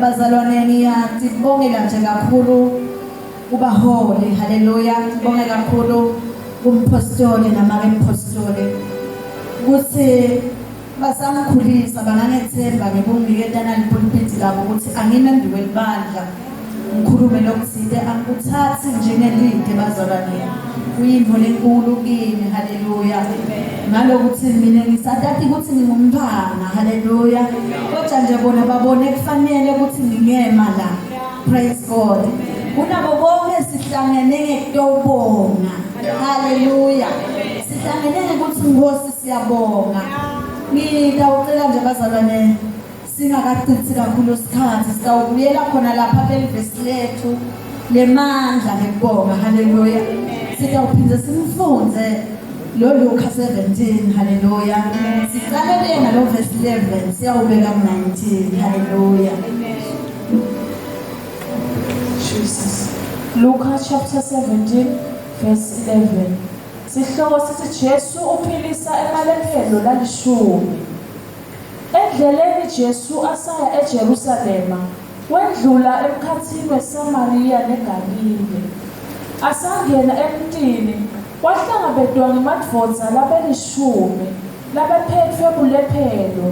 bazalwane ngiyabongela nje kakhulu ubaholi. Haleluya. Ngibonge kakhulu kumpostoli namakempostoli ukuthi basamkhulisa bangangethemba ngebungiketana lipulpit labo ukuthi anginendiwe libandla ngikhulume lokuthile angikuthathi njengelide bazalwane kuyinto lenkulu kimi. Haleluya. Ngalokuthi mina ngisatati ukuthi ngingumntwana. Haleluya. Kodwa nje bona babone kufanele ukuthi ngingema la. Praise God. Kunabo bonke sihlangene ngekubonga. Haleluya. Sihlangene ukuthi Nkosi siyabonga. Ngidawucela nje bazalwane singakacithi kakhulu isikhathi sitawubuyela khona lapha belivesi lethu lemandla nekubonga. Haleluya. Sitawuphinde simfunze lo Luka 17. Haleluya. Siqalele ngalo verse 11 siyawubeka ku-19. Haleluya. Jesus. Luka chapter 17 verse 11. Sihloko sithi Jesu uphilisa emalephelo lalishumi. Endleleni Jesu asaya eJerusalema wendlula emkhathini weSamariya neGalile. Asangena emntini wahlangabezwa ngamadvodza labelishumi labephethwe bulephelo.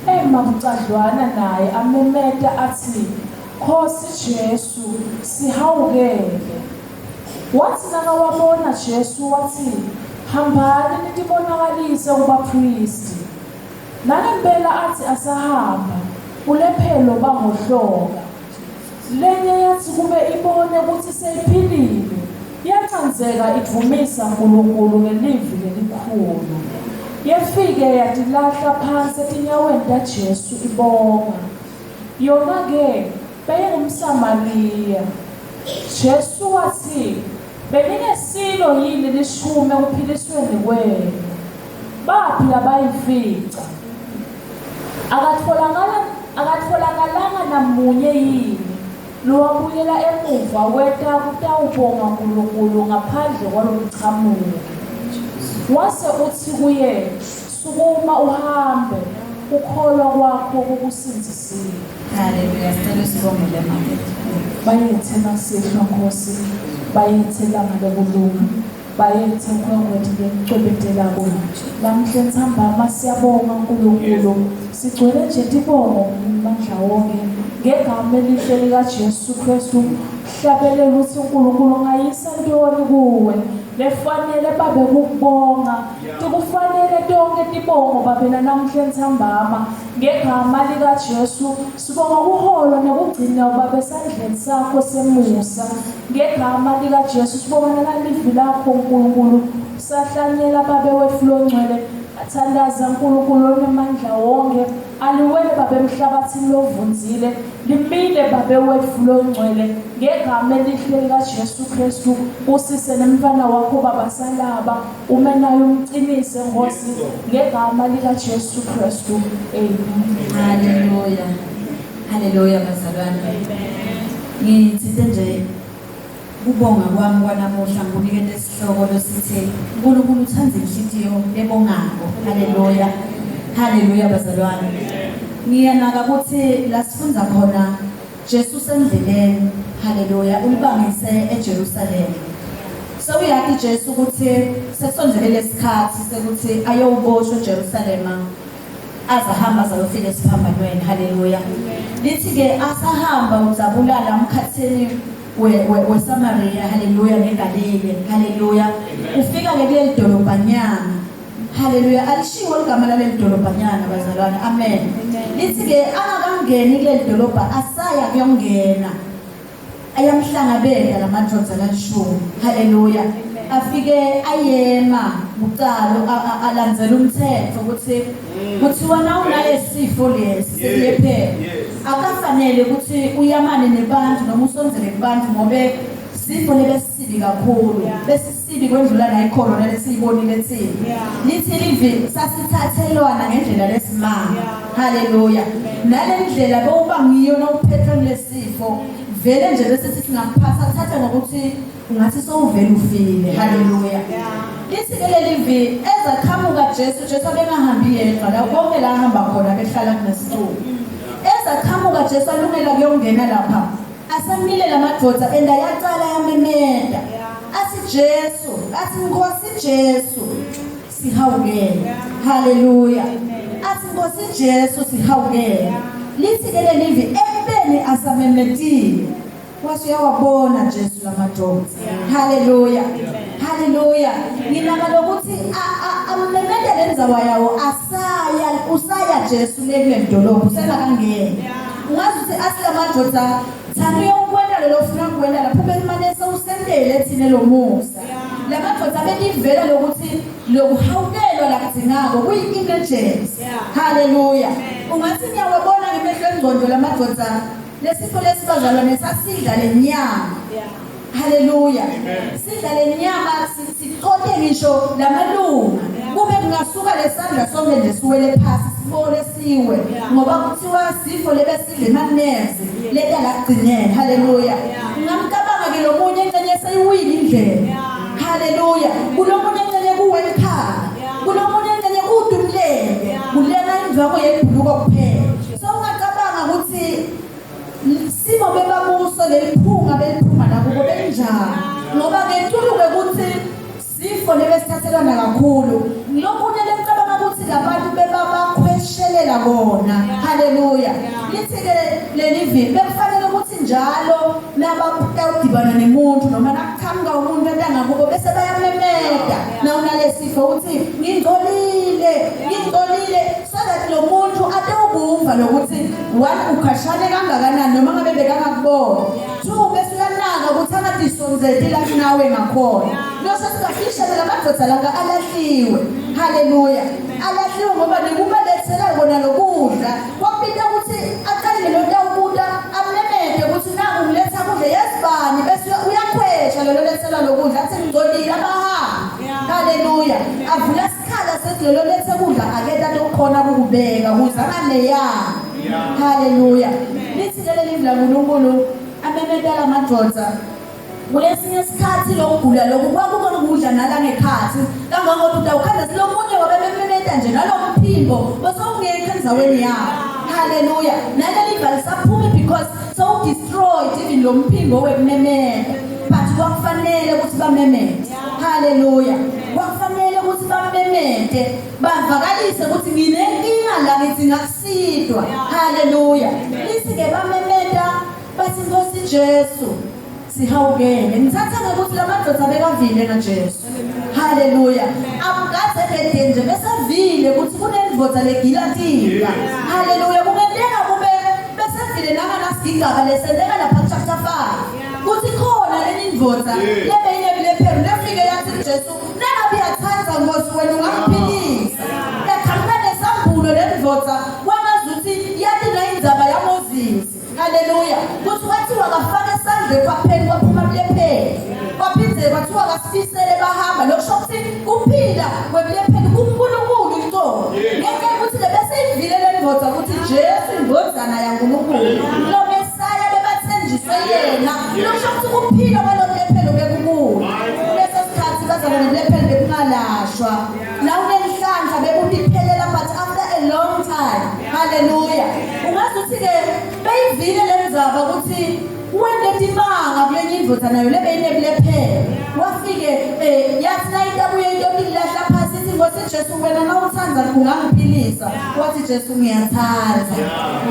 Emabucadlwana naye amemeta athi, Nkosi Jesu sihawukele. Wathi nakawabona Jesu wathi, hambani nitibonakalise kubapristi. Nangempela athi asahamba ulephelo bangohloka. Lenye yathi kube ibone ukuthi seyiphilile yacanzeka ivumisa uNkulunkulu ngelizwi elikhulu. Yefike yatilahla phansi etinyaweni kaJesu ibonga. Yona-ke beyingumSamariya. Jesu wathi, beningesilo yini lishumi ekuphilisweni kwenu? Baphi labayifica? Akatfolakalanga namunye yini lowabuyela emuva weta kutawubonga uNkulunkulu ngaphandle kwalomchamuko. Wase uthi kuye, sukuma uhambe, ukholwa kwakho kukusinzisile. Haleluya. Sicela sibongele mama. Bayethela sihlwa Nkosi, bayethela ngalokulunga, bayethe kwethu ngecwebetela bona. Namhle nthambama siyabonga uNkulunkulu. Sigcwele nje tibongo mandla wonke ngegama elihle likaJesu Kristu. Hlabelela ukuthi uNkulunkulu ngayisa ntoni kuwe lefanele babe ukubonga. Tikufanele tonke tibongo babena namhle nthambama ngegama likaJesu. Sibonga ukuholwa nokugcina babe esandleni sakho semusa ngegama likaJesu. Sibonga nalivi lakho uNkulunkulu sahlanyela babe wethu longcwele athandaza uNkulunkulu onamandla wonke aliwele babe emhlabathini lovunzile limile babe wethu longcwele ngegama elihle likaJesu Kristu. Usise nemfana wakho baba salaba ume nayo umcinise Nkosi ngegama likaJesu Kristu. Amen. Haleluya. Haleluya bazalwane. Ngithithe nje ubonga kwami kwanamuhla ngunikele isihloko losithi uNkulunkulu uthanda inhliziyo ebongako. Haleluya. Haleluya bazalwane. Ngiyanaka ukuthi la sifunda khona Jesu sendleleni. Haleluya. Ulibangise eJerusalem. So uyathi Jesu ukuthi sesondelele lesikhathi sekuthi ayowuboshwa eJerusalema azahamba azofika esiphambanweni. Haleluya. Lithi ke asahamba uzabulala umkhathini weSamariya. Haleluya. neGalile. Haleluya. Ufika ke kuleli dolobhanyana. Haleluya. Alishiwo igama laleli dolobhanyana bazalwane. Amen. Lithi ke angakangeni kuleli dolobha asaya kuyongena ayamhlangabeza lamadvodza lalishumi. Haleluya. Afike ayema ucalo alandzela umthetho ukuthi wena unalesifo lesi seliyephela akafanele ukuthi uyamane nebantu noma usonzele kubantu ngoba sifo lebesibi kakhulu besisibi kwendlula nayo icorona lesiyibonile thina. Lithi livi sasithathelwana ngendlela lesimanga. Haleluya. Nalendlela bowuba ngiyo nawuphethwe lesifo vele nje bese sithi ngakuphatha thatha ngokuthi ungathi sowuvela ufile. Haleluya. Lithi leli livi ezaqhamuka Jesu abengahambi yedwa la konke la hamba khona behlala kunesitulo. ezaqhamuka Jesu alungela kuyongena lapha asamile lamadoda and ayaqala yamemeda athi Jesu athi Nkosi Jesu sihawukela haleluya athi Nkosi Jesu sihawukela lithi ke lelivi ekubeni asamemedile wasiyawabona Jesu lamadoda haleluya haleluya nginaka lokuthi amemeda lenzawa yawo usaya Jesu lekule ndolophu selakangena ungazi ukuthi asilamadoda thani yokwenda lelo funa kwenda lapho besimane sewusendele thine lo musa lamadoda belivela lokuthi lokuhawukelwa lakudingako kuyi-emergency haleluya ungathi ngiyawabona ngemehlo engqondo lamadoda lesifo lesibazalwane sasidla lenyama haleluya sidla lenyama siqote ngisho lamalunga kube kungasuka lesandla sonke nje siwele phansi sibone siwe ngoba kuthiwa sifo lebesidla emanezi leta lagcinela haleluya ngamcabanga ke lo munye engcenye seyiwile indlela haleluya kulomunye engcenye kuwelkhaya kulomunye engcenye kudumleke kulena indvako yebhuluko kuphela so ungacabanga ukuthi simo bebabuso leliphunga beliphuma nakubo benjani ngoba ngentuluke ukuthi sifo lebesithathelana kakhulu lokunye lemcabanga ukuthi labantu bebabakhweshelela kona haleluya lithi ke lelivi bekufanele ukuthi njalo nabadibana nemuntu noma nakuqhamuka umuntu endangakubo bese bayamemeda nawunalesifo ukuthi ngingcolile so that lo muntu ade ukuva lokuthi one ukhashane kangakanani noma ngabe bekangakubona two bese uyanaka ukuthi angadisonzeti la nawe ngakhona lose sikafishane lamadoda langa alahliwe haleluya alahliwe ngoba nikubalethela kona lokudla kwaphinda ukuthi aqale lonto yokudla amemede ukuthi naku ngiletha kudla yesibani bese uyakhwesha lo lethela lokudla athi ngizolila abahambi haleluya avula isikhala sethi lo lethe kudla akeda lokhona ukubeka kuzanane ya haleluya lithi leli livla uNkulunkulu amemeda lamadoda kulesinye isikhathi lokugula lokhu kwakubona ukudla nala ngekhathi kangangokuthi awukhanda silomunye wabememeda nje nalomphimbo bosongekho enzaweni yakho haleluya naleli vali saphume because so destroyed even lo mphimbo wekumemeda but kwakufanele ukuthi bamemede haleluya kwakufanele ukuthi bamemede bavakalise ukuthi nginenkinga la ngithi ngakusidwa haleluya lithi ke bamemeda bathi Nkosi Jesu sihawukele ngithatha ngokuthi lamadoda bekavile kaJesu haleluya akukaze bedenje besavile ukuthi kunendvodza legilatila haleluya kungendeka kube besavile nanganasigigaba lesendeka lapha chapter 5 kuthi khona leli ndvodza lebeyinebile lefike yathi Jesu nangabe yathatha Nkosi wena ungamphilisa yakhamna nesambulo lendvodza wangazuthi yathi nayindzaba yaMoses haleluya kuthi wathiwa kafaka esandle kwaphela kwaphuma bulephele kwaphindze kwathiwa kasifisele bahamba lokusho ukuthi kuphila kwebulephele kuNkulunkulu intombi ngeke ukuthi lebeseyivile lendvodza ukuthi Jesu indvodzana yaNkulunkulu lo Mesaya bebathenjiswe yena lokusho ukuthi kuphila kwalo bulephele bekunkulu kuleso sikhathi bazalwa nebulephele bekungalashwa nawunenhlanhla bekuphelela but after a long time haleluya ungazi ukuthi ke beyivile lenzaba ukuthi wende timanga kulenye indvodza nayo lebeyinebile wafike yathi nayitabuye intokilahla phasi ithi Nkosi Jesu wena nawuthanda ungangiphilisa wathi Jesu ngiyathanda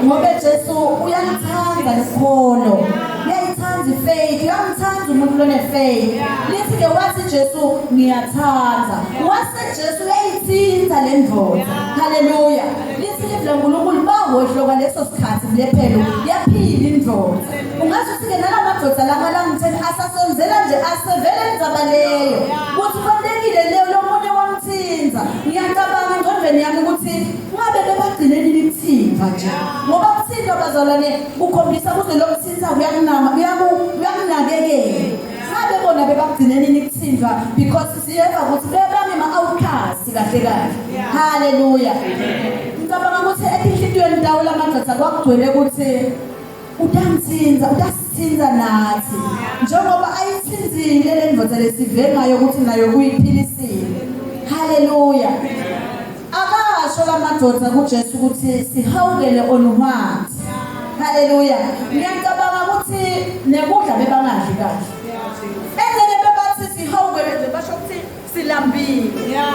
ngoba Jesu uyalithanda lekholo uyayithanda ifaith uyamthanda umuntu lonefaith lithi ke wathi Jesu ngiyathanda wase Jesu uyayithinta lendvodza haleluya lithi livla uNkulunkulu bawohlo kwaleso sikhathi bulephelo yaphila indvodza ungazi ukuthi ke nalamadoda langa ngitheni asasonzela nje asevele indzaba leyo kuthi kwendekile leyo lomunye wamthinza ngiyacabanga engqondweni yami ukuthi ngabe bebagcineni likuthinza nje ngoba kuthinza bazalwane ukhombisa ukuthi lo mthinza uyakunakekela ngabe bona bebagcineni likuthinza because siyeva ukuthi bebangema-outcast kahle kahle haleluya ngicabanga ukuthi etinhlitiyweni ndawo lamadoda kwakugcwele ukuthi utasithinza nathi njengoba ayithinzile lendvodza lesive ngayo ukuthi nayo kuyiphilisile haleluya akasho lamadoda kuJesu ukuthi sihawukele on what Haleluya. Ngiyacabanga ukuthi nekudla bebangadli kahle. Engene bebathi sihawukele nje basho ukuthi silambile.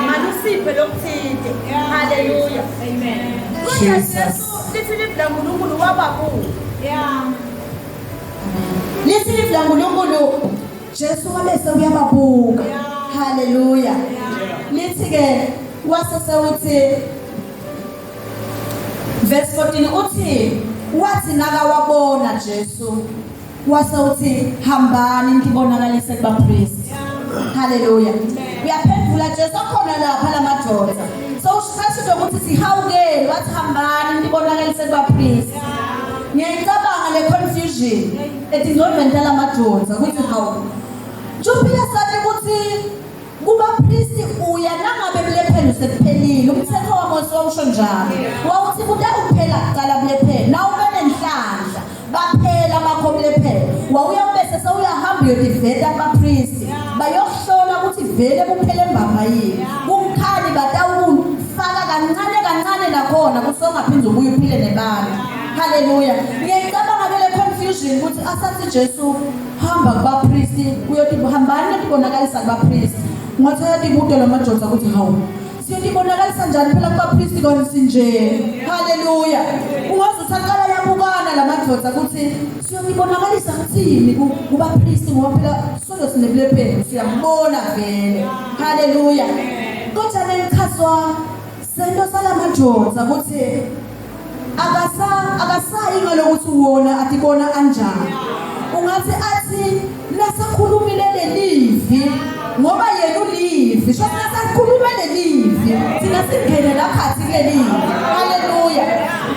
Malusiphe lokuthinte. Haleluya. Amen. Jesus. Lithi livla uNkulunkulu wabakhulu. Lithi livla uNkulunkulu Jesu wabese uyababuka. Haleluya. Lithi ke wasesewuthi verse 14 uthi wathi nakawabona Jesu wasewuthi hambani ngibonakalise kubapriest. Haleluya. Uyaphendula Jesu akhona lapha lamadoda. So usho ukuthi sihawukele wathi hambani ngibonakalise kubapriest. Ngiyacabanga le confusion etingcondweni lamadoda ukuthi hawu Juphila sathi ukuthi kuba priest uya nangabe bulephelo sekuphelile umthetho waMose wawusho njalo wawuthi kude uphela kuqala bulephelo na ube nenhlanhla baphela bakho bulephelo wawuya bese sewuyahamba uyodiveta abapriest bayohlola ukuthi vele kuphele embamba yini kumkhali batawufaka kancane nakhona kusongaphindza ubuye uphile nebantu. Haleluya. Ngiyacabanga ke le confusion ukuthi asathi Jesu hamba kubapriest uyothi hambani nibonakalisa kubapriest ngathi yayibude lamadoda ukuthi hawu siyobonakalisa njani phela kubapriest konke nje. Haleluya. Ungaze uthaqala yabukana lamadoda ukuthi siyobonakalisa kuthini kubapriest ngoba phela sonke sinebulephelo siyambona vele. Haleluya. Kodwa nengichazwa sento salamadoda ukuthi akasayi ngalokuthi uwona atibona anjani. Ungathi athi nasakhulumile lelivi ngoba yena ulivi sho nasakhuluma lelivi thina singene lapha lelivi. Haleluya.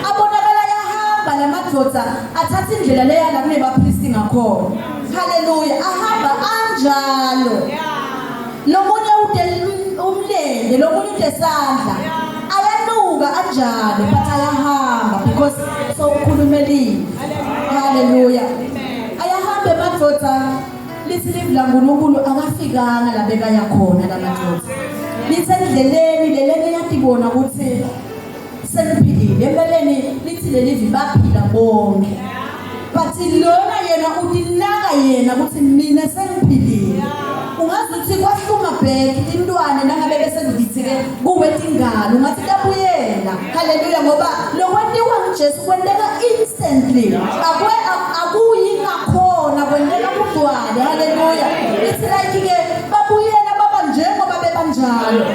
Abonakala yahamba lamadoda athatha indlela leya la kunebapriest ngakhona. Haleluya. Ahamba anjalo lomunye ude umlele lomunye ude sandla ayanuka anjalo but ayahamba because so ukhulumelile. Haleluya. Ayahambe madoda lithi livla uNkulunkulu akafikanga la bekaya khona lamadoda. Lithi endleleni lelene yatibona ukuthi seniphilile empeleni lithi lelivi baphila bonke. But lona yena udinaka yena ukuthi mina sengiphilile. Ungazi ukuthi kwahluma back intwana nangabe bese ngithi ke kuwethe ingalo ungathi kabuyela. Haleluya. Ngoba lo kwentiwa nguJesu kwenteka instantly akuyi ngakhona kwenteka kudwala. Haleluya. It's like ke babuyela baba njengoba bebanjalo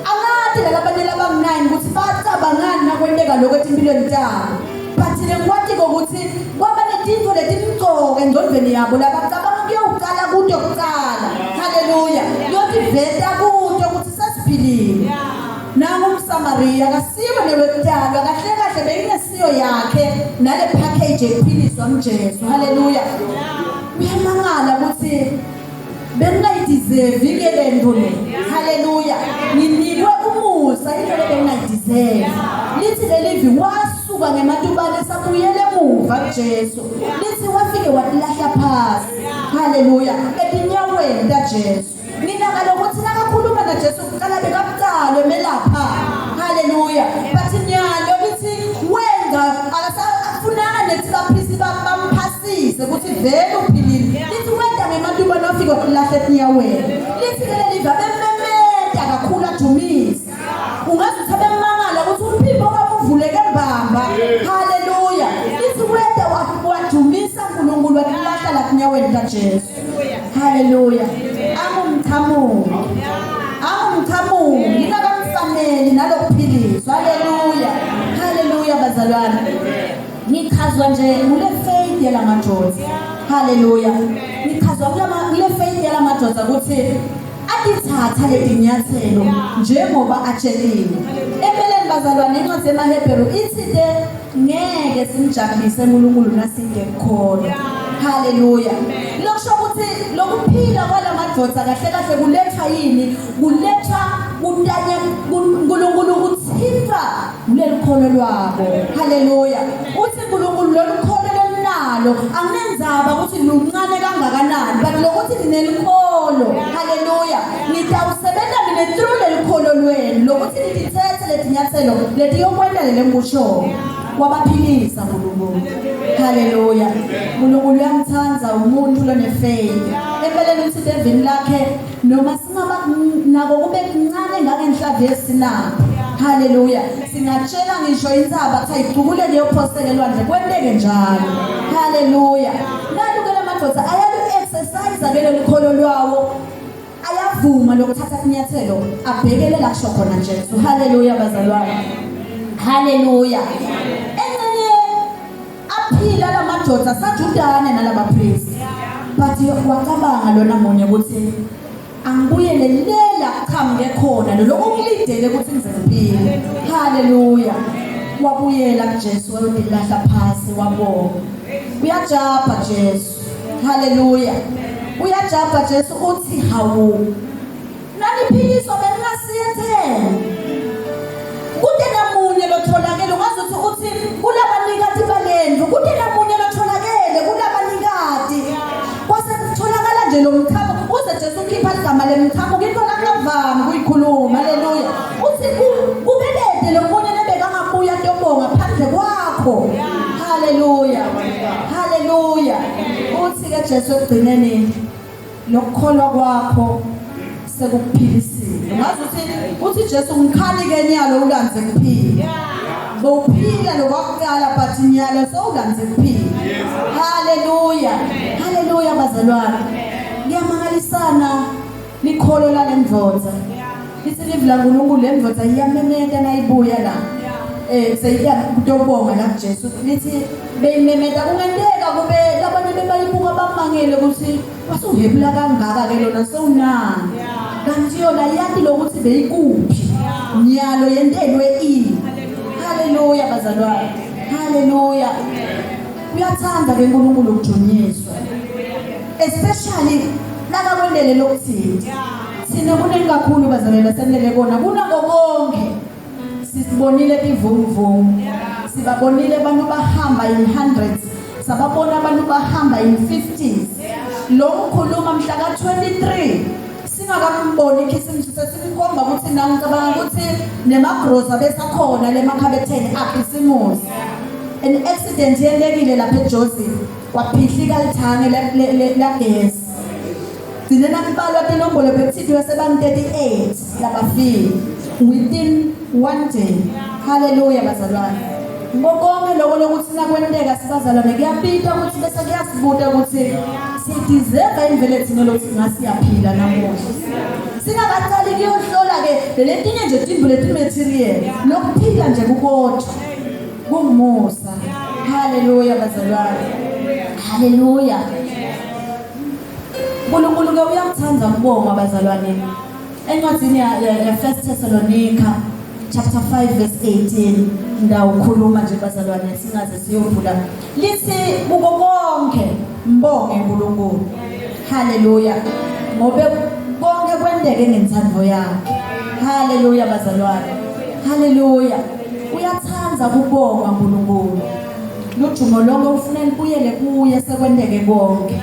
angathi labanye labangani ukuthi bacabangani nakwenteka lokho empilweni yabo. But lekwathi ukuthi kwaba netinto letimcoka engcondweni yabo labacabanga kuyawuqala kude kuqala. Haleluya. Yothi veta kude ukuthi sasiphilile. Nangu umSamaria akasiwe nelokudalwa kahle kahle beyinesiyo yakhe nale package ephiliswa nguJesu. Haleluya. Uyamangala ukuthi bengayideserve ke lento le. Haleluya. Nginikwe umusa into bengayideserve. Lithi lelivi wasuka ngematubane sabuyele emuva kuJesu. Lithi wafike watilahla phasi. Haleluya. Etinyaweni kaJesu. Mina ngalokuthi nakakhuluma naJesu kuqala bekabuqala emelapha. Haleluya. Bathi nyalo lithi wenza akasafunanga nethi bapriest bamphasise ukuthi vele uphilile. Lithi wenda ngematubane wafike watilahla etinyaweni. Lithi lelivi abememeda kakhulu ajumisa. Ungazi uthabe mangala ukuthi uphimbo wamuvuleke embamba. Haleluya. Lithi wenda wajumisa uNkulunkulu watilahla la tinyaweni kaJesu. Haleluya. Amumthamungu nginakamfanele nalokuphiliswa. Haleluya. Haleluya bazalwane. Ngichazwa nje kule faith yalamadoda. Haleluya. Ngichazwa kule faith yalamadoda ukuthi atithatha letinyathelo njengoba atsheliwe. Empeleni bazalwane incwadi yamaHebheru ithi ke ngeke simjabulise uNkulunkulu nasingekholwa. Haleluya. Lokusho ukuthi lokuphila kwalamadoda kahle kahle kuletha yini? Kuletha untanya uNkulunkulu uthipha lelikholo lwabo. Haleluya. Uthi uNkulunkulu lolukholo lonalo angenenzaba ukuthi luncane kangakanani but lokuthi ninelikholo. Haleluya. Nitawusebenza mina through lelikholo lwenu lokuthi nitithethe letinyathelo letiyokwenda lelemusho. wabaphilisa uNkulunkulu. Haleluya. uNkulunkulu uyamthanda umuntu lonefaith. Empeleni uthi evini lakhe noma singaba nako kube kuncane ngangenhlavu yesinapho. Haleluya. Singatshela ngisho insaba kuthi ayicukule leyo phoseke elwandle kwenteke njalo. Haleluya. Naluke lamadoda ayalu exercise akele likholo lwawo. Ayavuma lokuthatha inyathelo abhekele la kusho khona Jesu. Haleluya bazalwane. Haleluya. Enye aphila lamadoda sajudane nalaba priest. But wacabanga lona munye ukuthi angibuyele lela qhamuke khona lo okulidele ukuthi ngizephile. Haleluya. Wabuyela kuJesu wayolahla phasi wabonga. Uyajabha Jesu. Haleluya. Uyajabha Jesu uthi hawu. Naliphiliswa bengasiyethela. Kude namunye lotholakele ungazothi uthi kulabanikati balendlu kude namunye lotholakele kulabanikati. Kwase kutholakala nje lo mkhamo uze Jesu ukhipha igama lemkhamo ngithola ngavami kuyikhuluma. Haleluya. Uthi kubelede lo munye nebekangabuya ntobonga phandle kwakho. Haleluya. Haleluya. Uthi ke Jesu egcineni lokukholwa kwakho sekuphilisile. Uthi Jesu ngikhali ke nyalo ulanze kuphila. Bophila lokuqala but nyalo sowulanze kuphila. Haleluya. Haleluya bazalwane. Ngiyamangalisana likholo lalendoda. Lisilivla uNkulunkulu lendoda iyamemeta nayibuya la. Seyiya kutobonga la Jesu. Lithi beyimemeta kungenteka kube labanye bebayibuka bamangele ukuthi wasuhebula kangaka ke lona sowunani. Kanti yona yathi lokuthi beyikuphi. Nyalo yentelwe ini. Haleluya bazalwane. Haleluya. Uyathanda ke uNkulunkulu ukujunyiswa. Especially laka kwendele lokuthi sina kuningi kakhulu bazalwane senele kona kunako konke. Sisibonile bivumvumu. Sibabonile abantu bahamba in hundreds. Sababona abantu bahamba in 50s. Lo mkhuluma mhla ka-23 singakamboni ikhisimusi sesikhomba ukuthi nangicabanga ukuthi nemagrosa besakhona lemakhabetheni akhisimusi. An accident yendekile lapha eJoseph waphihlika lithange lagesi. Sinena kubalwa inombolo bekuthiwe sebantu 38 labafile within one day. Haleluya bazalwane. Ngokonke lokho lokuthi nakwenteka sibazalwane kuyapita ukuthi bese kuyasibuta ukuthi sideserve imvelo thina lokuthi ngasiyaphila namuhla. Singakaqali kuyohlola ke letinye nje timbo letimaterial lokuphila nje kukodwa kungumusa. Haleluya bazalwane. Haleluya. uNkulunkulu ke uyamthanda ukubonga bazalwane. Encwadini ya 1 Thessalonica chapter 5 verse 18 ndawukhuluma nje bazalwane singaze siyovula lithi kuko konke mbonge uNkulunkulu. Haleluya. Ngobe konke kwendeke ngentando yakhe. Haleluya bazalwane. Haleluya. Uyathanda ukubonga uNkulunkulu. Lujumo lonke ufuna libuyele kuye sekwendeke konke.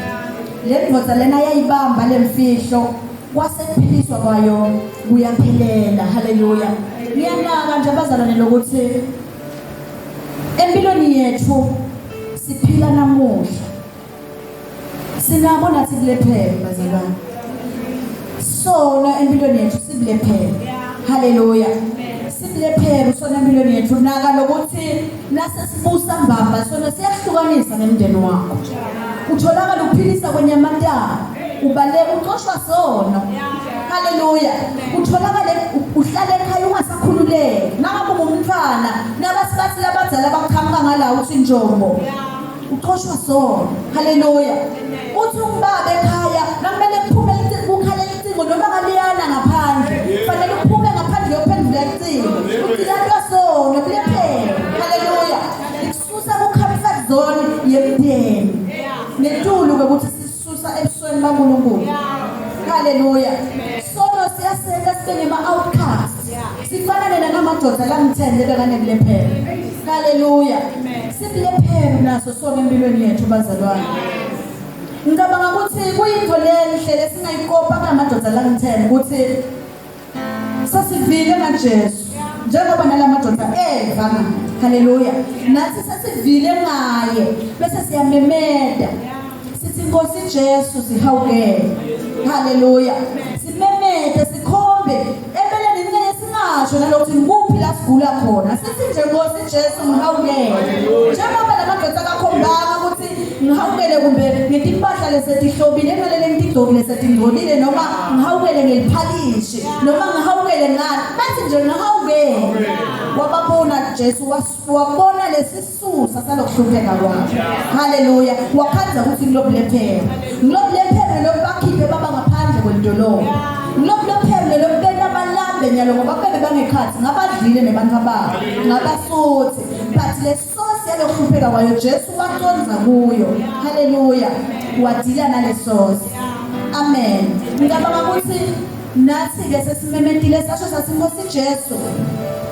Le ndoda lena yayibamba lemfihlo kwasephiliswa kwayo kuyaphelela. Haleluya. Ngiyanaka nje abazalwane lokuthi empilweni yethu siphila namuhla sinabona sibulephele bazalwane. Sona empilweni yethu sibulephele. Haleluya. Sibulephele sona empilweni yethu naka lokuthi nasesibusa mbamba sona siyahlukanisa nemndeni wakho. Utholakala uphilisa kwenyamantana ubale uxoshwa sona. Haleluya. Utholakala uhlala ekhaya ungasakhululeki nangabe umntwana nabasibathi labadala baqhamuka ngala uthi njombo uxoshwa sona. Haleluya. Uthi umbaba ekhaya nakumele kuphume ukukhala icingo noma ngaliyana ngaphandle fanele uphume ngaphandle yophendula icingo uthi lapho sona kulephele. Haleluya. Ikususa ku comfort zone yemndeni netulu ukuthi sisusa ebusweni baNkulunkulu. Haleluya. Sona siyaseka sibe ngama outcast. Sifanele namadoda lamthende bekanebulephele. Haleluya. Sibulephele naso sona empilweni yethu bazalwane. Ngicabanga ukuthi kuyinto lenhle lesingayikopa ngamadoda lamthende ukuthi sasivile naJesu njengoba nalamadoda eva haleluya nathi sasivile ngaye bese siyamemeda sithi Nkosi Jesu sihawukele haleluya simemede sikhombe ebeleni ngeke singasho nalokuthi ngikuphi la sigula khona sithi nje Nkosi Jesu ngihawukele njengoba lamadoda akakhombanga ukuthi ngihawukele kumbe ngetimpahla lesetihlobile ngalele ngidogile setingcolile noma ngihawukele ngeliphalishi noma ngihawukele ngani bathi nje ngihawukele wababona Jesu wabona lesisusa salokuhlupheka kwakhe haleluya wakhanza ukuthi ngilobulephele lokubakhiphe baba ngaphandle kwedolobha ngilobulephele lokubena abalambe nyalo ngoba bebe bangekhathi ngabadlile nebantu ababo ngabasuthi but lesosi yalokuhlupheka kwayo Jesu waconza kuyo haleluya wadila nalesosi amen ngicabanga ukuthi nathi ke sesimemedile sasho sathi Nkosi Jesu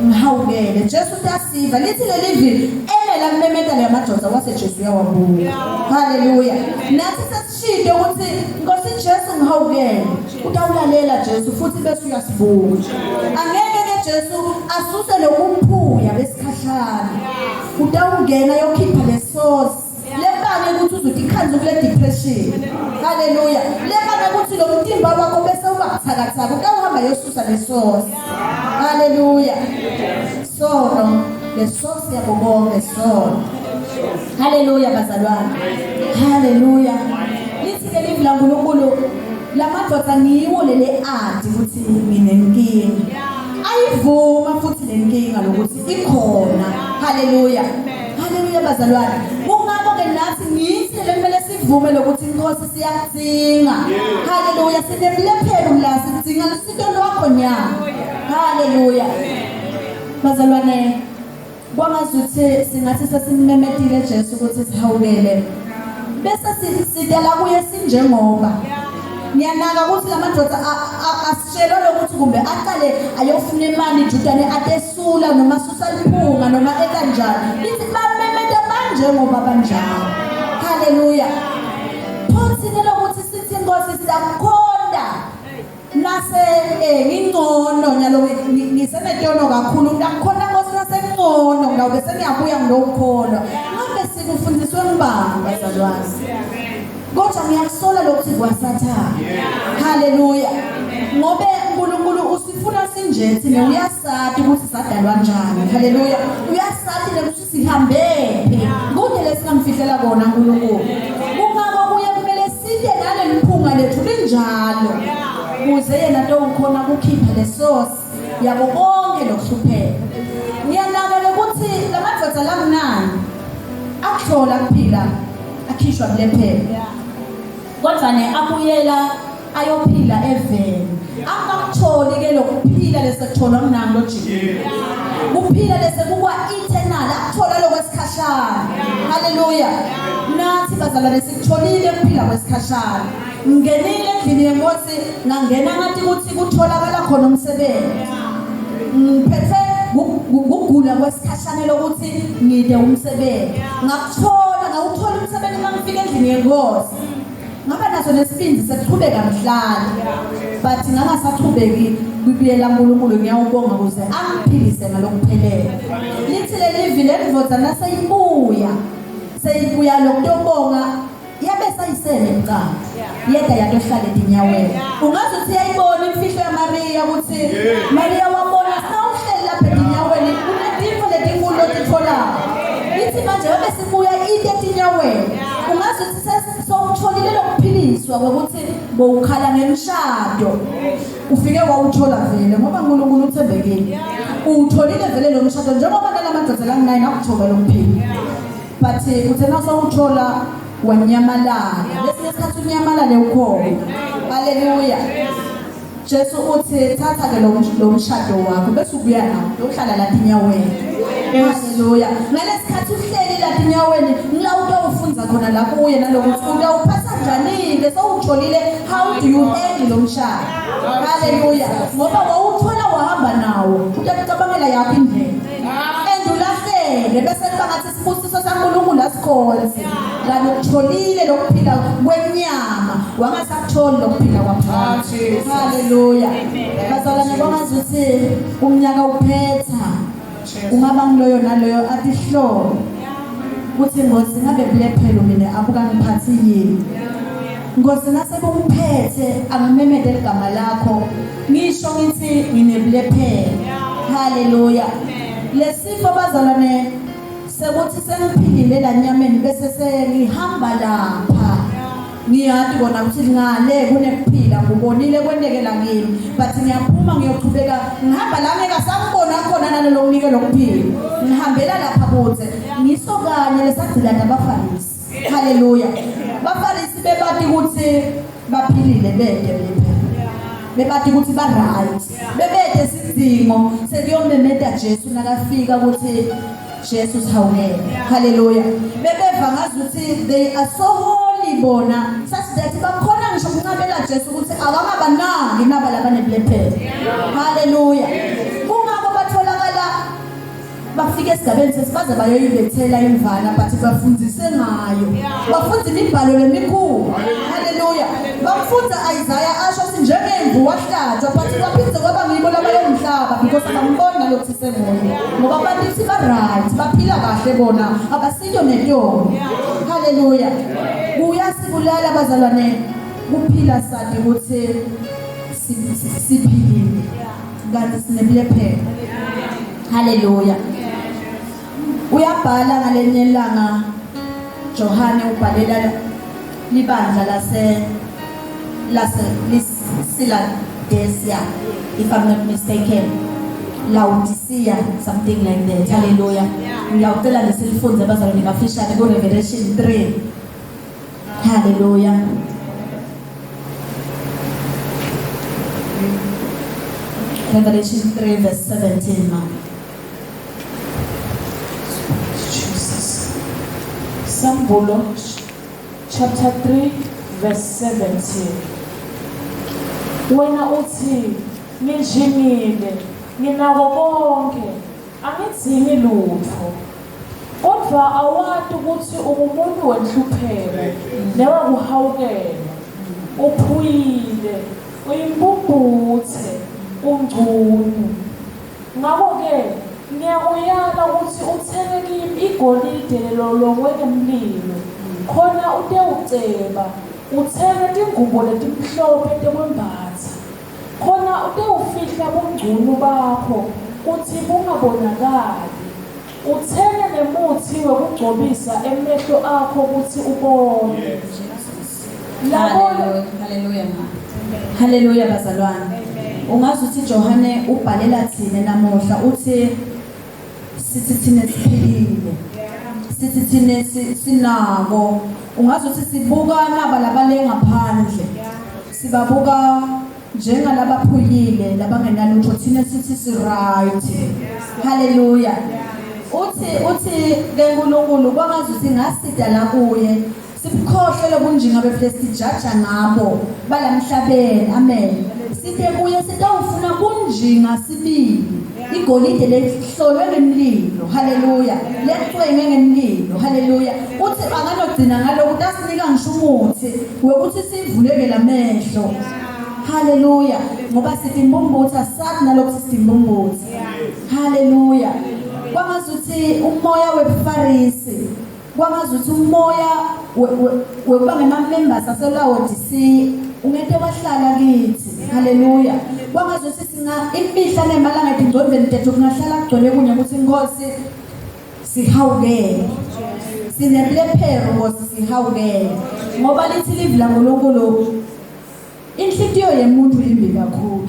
ngihawukele Jesu uyasiva lithi lelivi elela kumemeda lemadoda waseJesu yawabuya haleluya nathi sesishide ukuthi Nkosi Jesu ngihawukele utawulalela Jesu futhi bese uyasibuka angeke ke Jesu asuse lokumphuya besikhahlana utawungena yokhipha lesosi lebane ukuthi uzothi ikhanza kule depression haleluya lebane ukuthi lo mtimba wakho bese ubathakathaka utawuhamba yosusa lesosi haleluya sono lesosi yabo bonke sono haleluya bazalwane haleluya lithi ke livi laNkulunkulu lamadoda ngiwo lele adi ukuthi nginenkinga ayivuma futhi lenkinga lokuthi ikhona haleluya haleluya bazalwane kungabo ke nathi ngithi lemele sivume lokuthi Nkosi siyadzinga haleluya sinemlephelo la sidinga isito lwakho nyama haleluya bazalwane kwamazuthi singathi sesimemedile Jesu ukuthi sihawukele bese sidela kuye sinjengoba ngiyanaka ukuthi lamadoda asishelo lokuthi kumbe aqale ayofuna imali Judane atesula noma susaliphunga noma ekanjani lithi bamemeda manje ngoba banjalo haleluya phonsine lokuthi sithi Nkosi siyakhonda nase ngingcono nyalo ngisenetono kakhulu ndakhona Nkosi nasengcono ngawube sengiyabuya ngilokhono ngabe sikufundiswe ngibani bazalwane kodwa ngiyakusola lokuthi kwasathana haleluya ngobe uNkulunkulu usifuna sinje thina uyasathi ukuthi sadalwa njani haleluya uyasathi ukuthi sihambe konke lesingamfihlela kona uNkulunkulu kungaba kuye kumele side nale liphunga lethu linjalo kuze yena nto ukhona ukukhipha lesosi yabo konke lokuhlupheka ngiyanaka ukuthi lamadoda lamnani akuthola kuphila akhishwa kulephela kodwa ne abuyela ayophila eveni akakutholi ke lokuphila lesekuthola mnandi lojikile kuphila lesekukwa eternal akuthola lokwesikhashana haleluya nathi bazalwane sikutholile kuphila kwesikhashana ngenile endlini yeNkosi ngangena ngathi ukuthi kutholakala khona umsebenzi ngiphethe ukugula kwesikhashana lokuthi ngide umsebenzi ngawuthola umsebenzi mangifika endlini yeNkosi ngaba naso nesibindi sekuqhubeka mhlanje but ngangasaqhubeki kubiyela uNkulunkulu ngiyawubonga ukuze angiphilise ngalokuphelele lithi lelivi lemvoza seyibuya lokubonga yabe sayisele mncane yeda yatohlala etinyaweni ungazi ukuthi yayibona imfihlo yaMaria ukuthi Maria wabona sawuhleli lapha etinyaweni kunedifo letinkulu lotitholako lithi manje yabe sibuya etinyaweni ungazi ukuthi sowutholile lokuphiliswa ukuthi bowukhala ngemshado ufike wawuthola vele ngoba uNkulunkulu uthembekile utholile vele lo mshado njengoba nalamadoda langinayi nakuthola lokuphila but uthena sawuthola wanyamalala lesikhathi unyamalale ukhona haleluya Jesu uthi thatha ke lo mshado wakho bese ubuya nawo uhlala la tinyaweni haleluya ngalesikhathi uhleli la tinyaweni ngila ufunza khona lapho uye nalokuthi utawuphatha njani ke sowutholile how do you handle lo mshado haleluya ngoba wawuthola wahamba nawo utacabangela yaphi indlela endulahlele bese kuba ngathi sibusiso uNkulunkulu asikhonze kanti ukutholile lokuphila kwenyama wangasakutholi lokuphila kwaphakathi. Haleluya. Bazalwane kwangazuthi umnyaka uphetha ungaba ngiloyo naloyo athi hlo uthi Nkosi ngabe kulephelo mina abuka ngiphathi yini Nkosi nasebungiphethe angimemedele igama lakho ngisho ngithi nginebulephelo. Haleluya. Lesifo bazalwane sekuthi sengiphilile la nyameni bese sengihamba lapha ngiyathi kona ukuthi ngale kunekuphila ngubonile kwendekela kimi but ngiyaphuma ngiyoqhubeka ngihamba la ngeke sangibona khona nalelo kunike lokuphila ngihambela lapha kuze ngisokanye lesagcila nabafarisi. Haleluya. Bafarisi bebathi ukuthi baphilile bede bebathi ukuthi ba right bebede sidingo sekuyomemeda Jesu nakafika ukuthi Jesus hawukele. Haleluya. Bebeva ngazuthi they are so holy bona such that bakhona ngisho ukuncabela Jesu ukuthi akangabanangi naba labanebulephelo. Haleluya. Kungako batholakala bafike esigabeni sesibaze bayoyibethela imvana but bafundise ngayo bafunda imibhalo lemikhulu. Haleluya. Bamfunda Isaiah asho ukuthi njengemvu wahlatshwa but baphinde kwaba ngibo labayomhlaba because bambona lokho sisemoya ngoba abantu ba right baphila kahle bona abasinto nentombi. Haleluya. Kuyasibulala bazalwane kuphila sade ukuthi siphilile kanti sinebulephelo. Haleluya. Uyabhala ngalenye ilanga Johane ubhalela libandla lase Philadelphia if I'm not mistaken Laodicea something like that. Hallelujah. Ngiyacela nesilifunze bazalwane ngafishane ku Revelation 3. Hallelujah. Revelation 3 verse 17 ma. Sambulo chapter 3 verse 17. Wena uthi ngijimile nginako konke angidzingi lutho kodwa awati ukuthi ungumuntu wenhlupheko newe kuhawukela uphuyile uyimbumbuthe ungcunu ngakho-ke ngiyakuyala ukuthi uthele kimi igolide lelolongwe ngemlilo khona utewuceba uthele tingubo letimhlophe tekwembatha khona utewufihla bungcunu bakho uthi bungabonakali uthele nemuthi wekugcobisa emehlo akho ukuthi ubone. Haleluya. Haleluya bazalwane. Ungazi ukuthi Johane ubhalela thina namuhla uthi sithi thina siphilile. Sithi thina sinako. Ungazi ukuthi sibuka naba labale ngaphandle. Sibabuka njengalabaphuyile labangenalutho thina sithi si right. Haleluya. Uthi keNkulunkulu kwangazi ukuthi ngasida la kuye sibukhohle lobunjinga beflesh jaja ngabo balamhlabeni. Amen. Sithe kuye sitawufuna kunjinga sibili igolide lehlolwe ngemlilo. Haleluya. Lecwenge ngemlilo. Haleluya. Uthi anganogcina ngalokuthi asinika ngisho umuthi wekuthi sivuleke lamehlo. Haleluya. Ngoba sithi imbumbutha sathi nalokho sisimbumbutha. Haleluya. Kwangazuthi umoya webufarisi kwangazuthi umoya webangema-members aseLaodicea ungeke wahlala kithi. Haleluya. Kwangazuthi imihla nemalanga ethi ngcondweni tethu kungahlala kugcwele kunye ukuthi Nkosi sihawukele sinebulephero Nkosi sihawukele ngoba lithi livi laNkulunkulu inhliziyo yemuntu imbi kakhulu.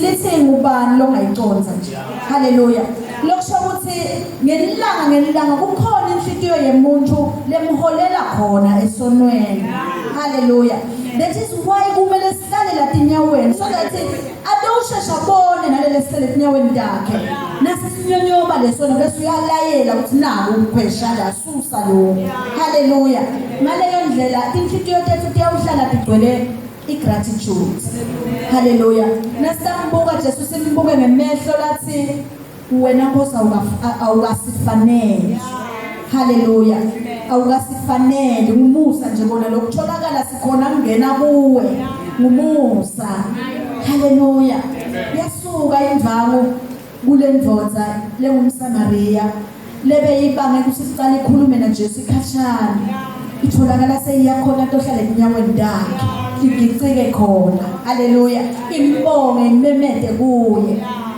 Lithi ngubani longayiconza nje. Haleluya. Lokusho ukuthi ngelilanga kukhona inhliziyo yemuntu lemholela khona esonweni. Haleluya. That is why kumele sihlale la tinyaweni so that adowushesha bone nalele sele tinyaweni takhe nasisinyonyoba lesona bese uyalayela ukuthi naku ukhwesha la susa lo. Haleluya. Ngaleyo ndlela inhliziyo tethu tiyawuhlala tigcwele igratitude. Haleluya. Nasambuka Jesu simbuke ngemehlo lathi wena Nkosi awukasifanele. haleluya awukasifanele umusa nje bona lokutholakala sikhona kungena kuwe umusa haleluya yasuka indvangu kule ndvodza lengumSamaria lebe ibange ukuthi siqale ikhulume na Jesu ikhashana itholakala seyiyakhona tohlala enyaweni dakhe igicike khona haleluya imbonge imemede kuye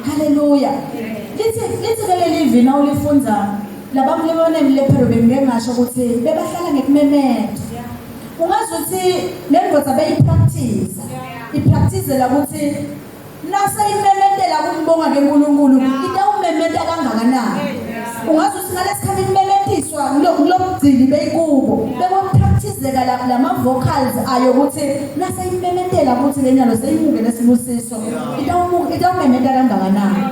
haleluya lithi leli livina ulifunza labamlebona emlephero bengengasho ukuthi bebahlala ngekumemede ungazi ukuthi lendvodza beyipractice ipractice la ukuthi nase imemedela kumbonga keNkulunkulu itawumemeda kangakanani ungazi ukuthi ngalesikhathi imemediswa kulomgcili beyikubo bekwampractice lama vocals ayo ukuthi nase imemedela ukuthi lenyalo seyimuke lesibusiso itawumemeda kangakanani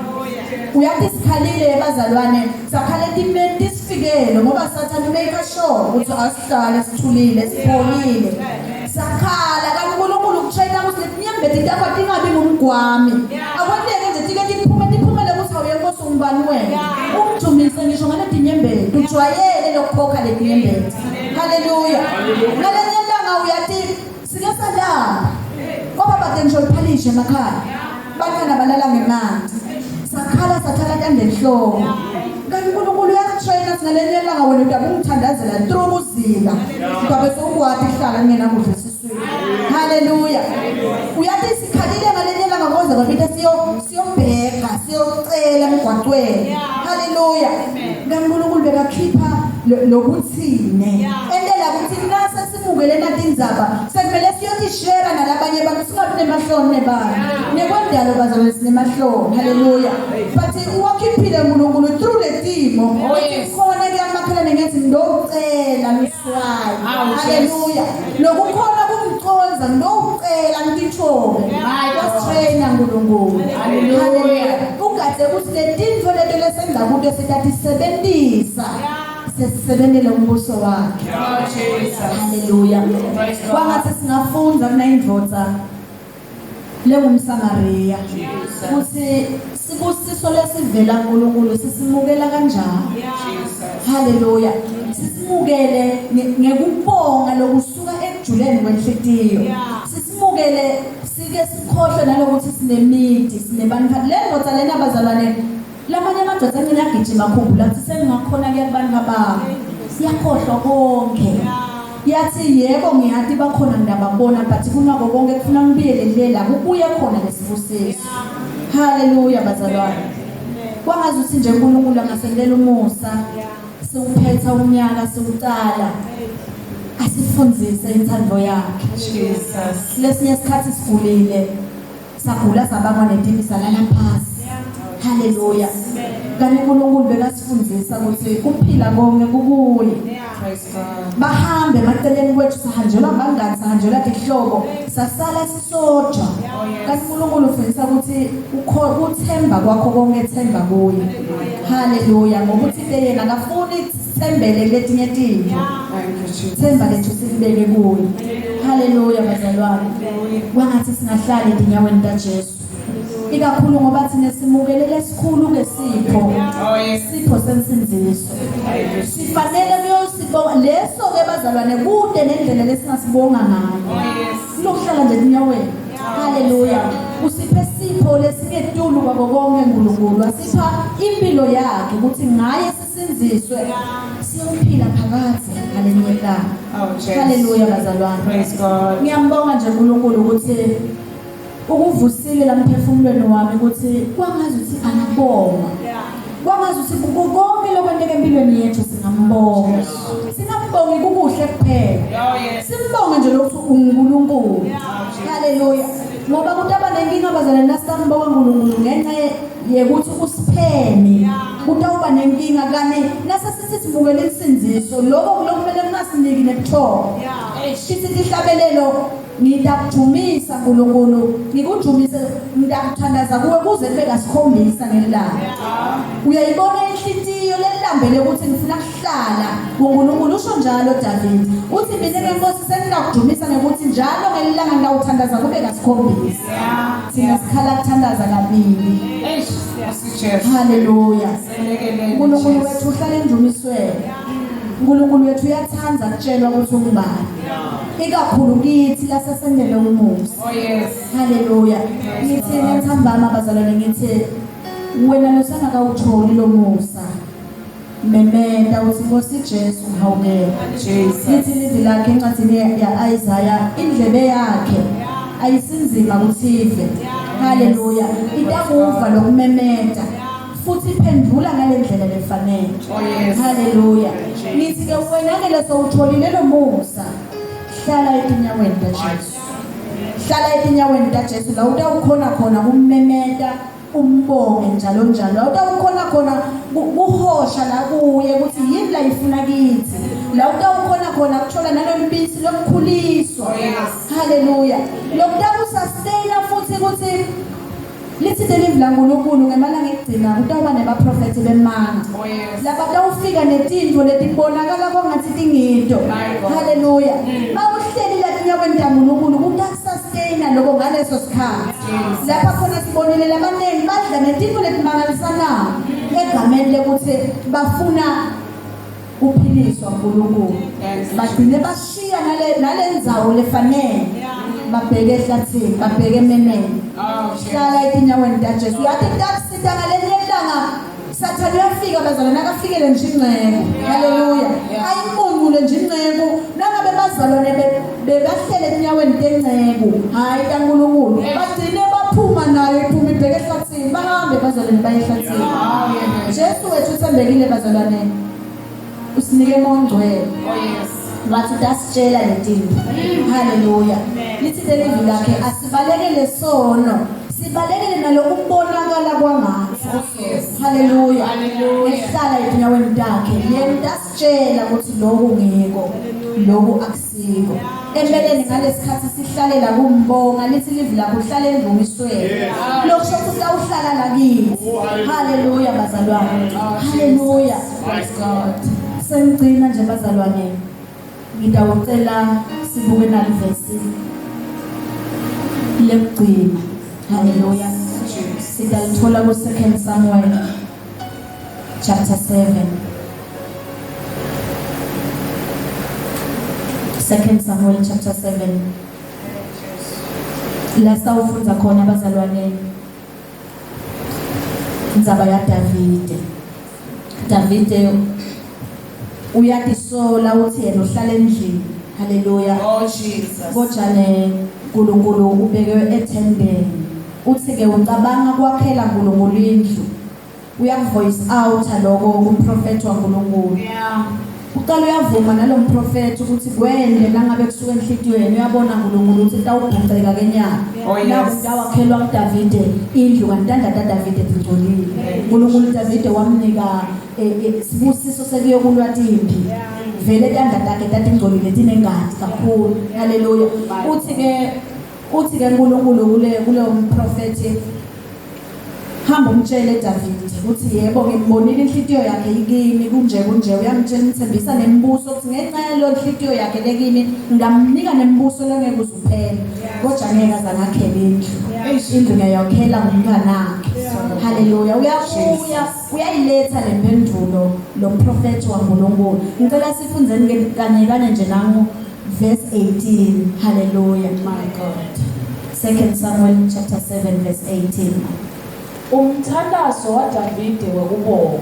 uyathi sikhalile bazalwane sakhala timenti sifikele ngoba sathanda make sure ukuthi asihlale sithulile sipholile sakhala kaNkulunkulu ukutraina ukuthi ninyembethe indaba tingabi ngumgwami akwenteke nje tike tiphumele ukuthi awuyenkosi umbani wena umjumise ngisho ngale tinyembethe ujwayele lokukhokha le tinyembethe haleluya ngale nyelanga uyathi sike salapha ngoba bade ngisho liphalishe emakhaya bantwana balala ngemanzi sakhala sathala kandenhloko kaNkulunkulu uyakutraina sinalenyelanga wena udabe ungithandazela ntrokuzila ngabe sokwathi hlala ngena kudla siswini haleluya uyathi sikhalile ngalenyelanga ngoze kwabitha siyobheka siyocela emgwaqweni haleluya kaNkulunkulu bekakhipha lokuthine endela ukuthi nase simukele nathi indzaba sekumele siyothi share nalabanye abantu singabi nemahloni nebani nekwendalo bazalwane sinemahloni haleluya but uwakhiphile uNkulunkulu through le timo khona kuyamakhelane ngethi ngicela miswayi haleluya lokukhona kumconza ngicela ngithobe wastraina uNkulunkulu haleluya ungaze ukuthi le tinto leto lesenza kude sitathi sebenzisa sesebenzele umbuso wakhe haleluya kwangathi singafunda kuna indvodza lengumSamaria ukuthi sibusiso lesivela kuNkulunkulu sisimukela kanjani haleluya sisimukele ngekubonga lokusuka ekujuleni kwenhlitiyo sisimukele sike sikhohle nalokuthi sinemidi sinebantu lendvodza lena bazalwane lamanye amadoda angene agijima khumbula ukuthi sengingakhona kuyabantu ababo siyakhohlwa konke yathi yebo ngiyathi bakhona ngiyababona but kunako konke kufuna ngibiyele la kubuye khona lesibusiso haleluya bazalwane kwangazi ukuthi nje uNkulunkulu angasendelela umusa siwuphetha unyaka siwuqala asifundzise inthando yakhe Jesus lesinye isikhathi sigulile sagula sabangwa nentini salala phansi haleluya kanti uNkulunkulu bekasifundisa ukuthi kuphila konke kukuye praise God bahambe maceleni kwethu sahanjelwa ngangani sahanjelwa ihlobo sasala sisodwa kanti uNkulunkulu ufundisa ukuthi uthemba kwakho konke themba kuye haleluya ngokuthi yena akafuni sithembele letinye izinto themba lethu silibeke kuye haleluya bazalwane wangathi singahlala endinyaweni kaJesu ikakhulu ngoba thina simukele lesikhulu ngesipho isipho sensinziso sifanele kuyosibonga leso ke bazalwane kude nendlela lesingasibonga ngayo lokuhlala nje enyaweni haleluya usiphe isipho lesiketulu kwako konke uNkulunkulu asipha impilo yakhe ukuthi ngaye sisinziswe siyophila phakathi ngalenyela haleluya bazalwane praise God ngiyambonga nje uNkulunkulu ukuthi ukuvusile lamphefumulweni wami ukuthi kwangazi ukuthi angabonga kwangazi ukuthi konke lokwenteka empilweni yethu singambonga singambongi kukuhle kuphela simbonge nje lokho uNkulunkulu haleluya ngoba kutaba nenkinga bazalwane nasambonga uNkulunkulu ngenxa yekuthi usipheni kutawuba nenkinga kane nasasithi sibukele isinziso lokho kulokumele kungasiniki nebutho sithi lihlabelelo ngidakujumisa uNkulunkulu ngikujumise ngidakuthandaza kuwe kuze kube ngasikhombisa ngelanga uyayibona inhlitiyo lelambele ukuthi ngifuna kuhlala uNkulunkulu usho njalo David uthi mina ngenkosi sengidakujumisa ngokuthi njalo ngelanga ngidawuthandaza kube ngasikhombisa thina sikhala kuthandaza kabili haleluya uNkulunkulu wethu uhlala enjumisweni uNkulunkulu wethu uyathanda kutshelwa ukuthi ungubani ikakhulu kithi lasesendele umusa haleluya ngithi ngithambama bazalwane ngithi wena losana kawutholi lo musa memenda uthi Nkosi Jesu ngihawukela lithi ilizwi lakhe encwadini ya-Isaya indlebe yakhe ayisinzima kuthidle haleluya itamuva lokumemeda futhi iphendula ngale ndlela lefanele haleluya nithi ke wena-ke leso utholile lo musa hlala etinyaweni kaJesu hlala etinyaweni kaJesu la utawukhona khona ummemeda umbonge njalo njalo la utawukhona khona kuhosha la kuye ukuthi yini la ifuna kithi la utawukhona khona kuthola nalolibisi lokukhuliswa haleluya lokutakusustaina futhi ukuthi lithi deliver laNkulunkulu ngemalanga ekugcina utawuba nabaprofeti bemanga laba tawufika netinto letibonakala kwangathi tingito haleluya mawuhleli la enyaweni kaNkulunkulu kutakusustaina lokho ngaleso sikhathi lapha khona sibonile labanengi badla netinto letimangalisana egameni lekuthi bafuna uphiliswa uNkulunkulu bagcine bashiya nalendzawo lefanele babheke ehlathini babheke emeneni hlala etinyaweni kaJesu yathi takusita ngalelanga Sathane uyafika bazalwane akafikele nje ingcebo haleluya ayimuncule nje ingcebo nangabe bazalwane bebahlele enyaweni tengcebo hayi kaNkulunkulu bagcine baphuma nayo iphuma ibheke ehlathini bahambe bazalwane baye ehlathini Jesu wethu uthembekile bazalwane usinike mongcwele wathi dasitshela letinto haleluya lithi leli lakhe asibalekele sono sibalekele nalokubonakala kwangathi haleluya ehlala ezinyaweni zakhe yena dasitshela ukuthi lokhu ngiko lokhu akusiko empeleni ngalesikhathi sihlalela kumbonga lithi livi lakho uhlala endlumisweni lokusho ukuthi awuhlala la kithi haleluya bazalwane haleluya praise God sengcina nje bazalwane ngidawucela sibuke nalivesi lekugcina haleluya sidalithola ku 2 Samuel chapter 7 2 Samuel chapter 7 la sawufunda khona bazalwane indzaba ya Davide uyatisola uthi yena uhlala endlini haleluya Jesus kodwa uNkulunkulu ubekwe ethembeni uthi ke ucabanga kwakhela uNkulunkulu indlu uyakuvoice out lokho kumprofeti waNkulunkulu uqala uyavuma nalomprofeti ukuthi kwende nangabe kusuka enhlitiyweni uyabona uNkulunkulu ukuthi tawubhuceka kenyanga la utawakhelwa kuDavide indlu kantanda kaDavide ngcolile uNkulunkulu Davide wamnika sibusiso sekuyokulwa impi vele tanda takhe tatingcolile tinengadi kakhulu haleluya uthi ke uNkulunkulu kule umprofeti hamba umtshele Davide uthi yebo ngibonile inhlitiyo yakhe ikini kunje uyamtshela ngithembisa nembuso ukuthi ngenxelo inhlitiyo yakhe lekini ngamnika nembuso lengeke uzuphela kodwa ngeke azangakhele indlu ngiyayokhela ngumnganakhe haleluya uyayiletha lempendulo lo mprofeti waNkulunkulu ngicela sifunzeni kanye nje nangu verse 18 haleluya my God 2 Samuel chapter 7 verse 18 Umthandazo waDavide wekubonga.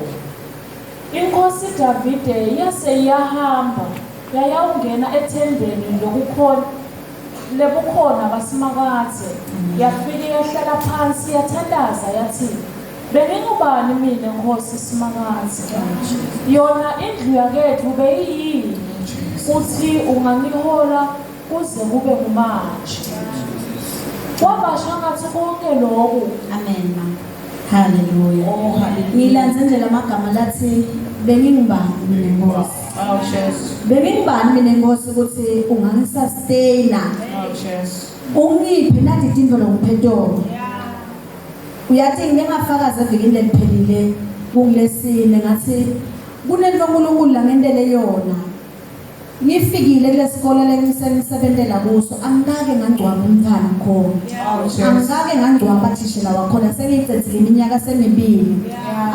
Inkosi Davide yaseyahamba yayawungena ethembeni lebukhona basimakazi yafike yahlala phansi yathandaza yathi bengingubani mina Nkosi simakazi yona indlu yakethu beyiyini uthi ungangihola kuze kube ngumanje kwabasha ngathi konke lokho amen haleluya ngilanze nje lamagama lathi bengingubani mina Nkosi bengingubani mina Nkosi ukuthi ungangisustain ungiphi nathi tinto lokuphetho uyathi ngingafakaza evikini eliphelile kungilesine ngathi kunento uNkulunkulu la ngendele yona Ngifikile kulesikole lengisebenzela kuso angikake ngangcwaba umntana khona. Angikake ngangcwaba athishela wakhona sengicedzile iminyaka semibili.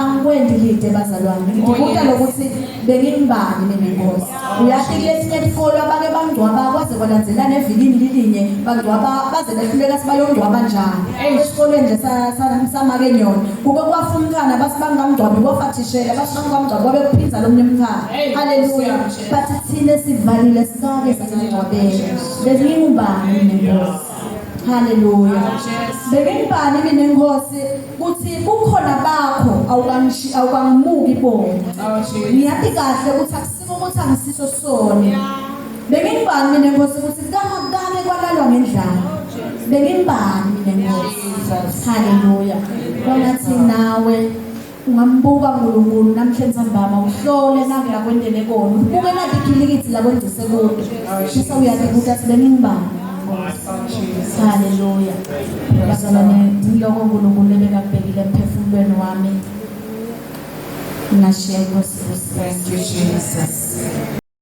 Angikwendi lide bazalwane. Ngikubuka lokuthi bengingibani mina Nkosi. Uyathi kulesinye isikole abake bangcwaba kwaze kwalandzelana evikini lilinye bangcwaba baze behluleka sibayongcwaba njani. Esikoleni nje samakenyoni kube kwafuna umntana basibangamgcwabi kwafathishela basibangamgcwabi kwabe kuphinza lo mnyemkhaya. Haleluya. Bathi thina sivalile sikake sangcwabela. Bengingubani mina Nkosi. Haleluya. Bengingibani mina Nkosi kuthi kukhona bakho awukangimuki bona. Ngiyathi kahle ukuthi akusiko ukuthi angisiso sona. Bengingibani mina Nkosi ukuthi kangakane kwalalwa ngendlala. Bengingibani mina Nkosi. Haleluya. Kwathi nawe ungambuka uNkulunkulu namhla entsambama uhlole nakula kwendele kona. Ubuke nathi ikhilikithi la kwendise kude. Shisa uyathi ukuthi asibengingibani. Haleluya. Bazalwane ngiloko uNkulunkulu ebekabhekile emphefumulweni wami. Ngashiya Nkosi. Thank you, Jesus.